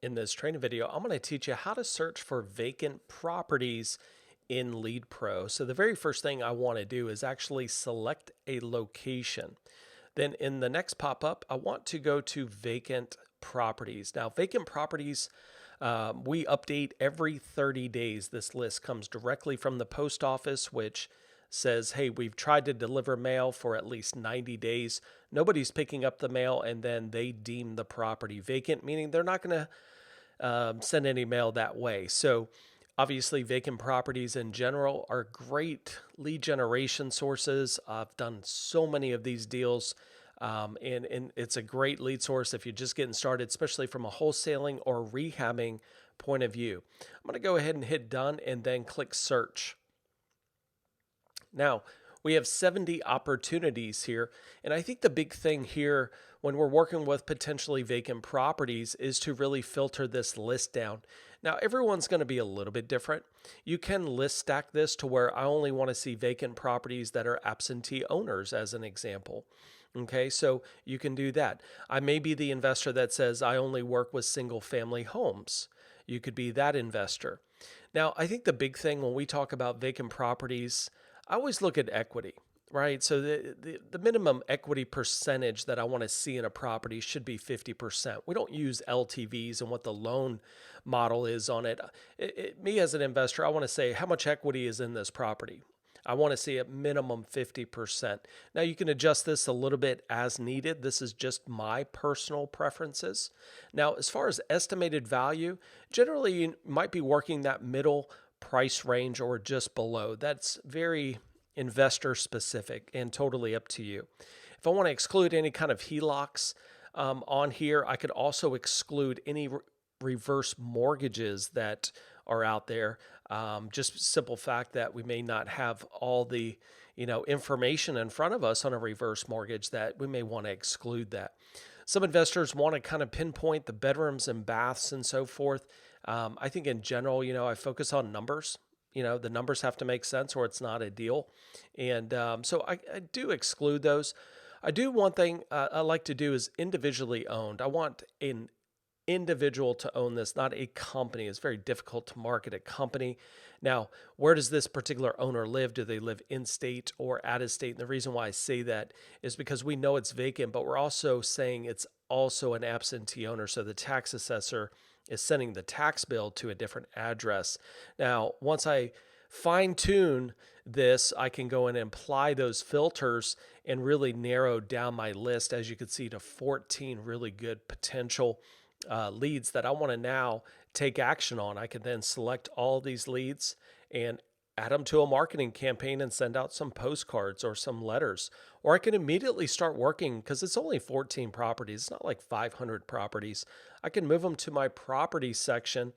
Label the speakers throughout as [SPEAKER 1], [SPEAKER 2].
[SPEAKER 1] In this training video, I'm going to teach you how to search for vacant properties in REIPro. So the very first thing I want to do is actually select a location. Then in the next pop-up, I want to go to vacant properties. Now, vacant properties, we update every 30 days. This list comes directly from the post office, which says, hey, we've tried to deliver mail for at least 90 days. Nobody's picking up the mail, and then they deem the property vacant, meaning they're not going to send any mail that way. So obviously vacant properties in general are great lead generation sources. I've done so many of these deals. And it's a great lead source if you're just getting started, especially from a wholesaling or rehabbing point of view. I'm going to go ahead and hit done and then click search. Now, we have 70 opportunities here. And I think the big thing here when we're working with potentially vacant properties is to really filter this list down. Now, everyone's going to be a little bit different. You can list stack this to where I only want to see vacant properties that are absentee owners, as an example. Okay, so you can do that. I may be the investor that says I only work with single family homes. You could be that investor. Now, I think the big thing when we talk about vacant properties, I always look at equity, right? So the minimum equity percentage that I want to see in a property should be 50%. We don't use LTVs and what the loan model is on it. Me as an investor, I want to say how much equity is in this property. I want to see a minimum 50%. Now you can adjust this a little bit as needed. This is just my personal preferences. Now, as far as estimated value, generally you might be working that middle price range or just below. That's very investor specific and totally up to you. If I want to exclude any kind of HELOCs on here, I could also exclude any reverse mortgages that are out there. Just simple fact that we may not have all the information in front of us on a reverse mortgage, that we may want to exclude that. Some investors want to kind of pinpoint the bedrooms and baths and so forth. I think in general, I focus on numbers. The numbers have to make sense or it's not a deal. And so I do exclude those. I do one thing I like to do is individually owned. I want an individual to own this, not a company. It's very difficult to market a company. Now, where does this particular owner live? Do they live in state or out of state? And the reason why I say that is because we know it's vacant, but we're also saying it's also an absentee owner. So the tax assessor is sending the tax bill to a different address. Now, once I fine tune this, I can go in and apply those filters and really narrow down my list, as you can see, to 14 really good potential leads that I want to now take action on. I can then select all these leads and add them to a marketing campaign and send out some postcards or some letters. Or I can immediately start working, because it's only 14 properties. It's not like 500 properties. I can move them to my property section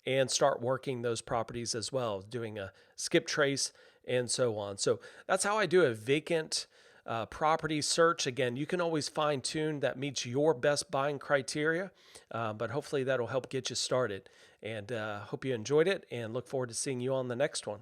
[SPEAKER 1] and start working those properties as well, doing a skip trace and so on. So that's how I do a vacant property search. Again, you can always fine tune that meets your best buying criteria, but hopefully that'll help get you started. And hope you enjoyed it and look forward to seeing you on the next one.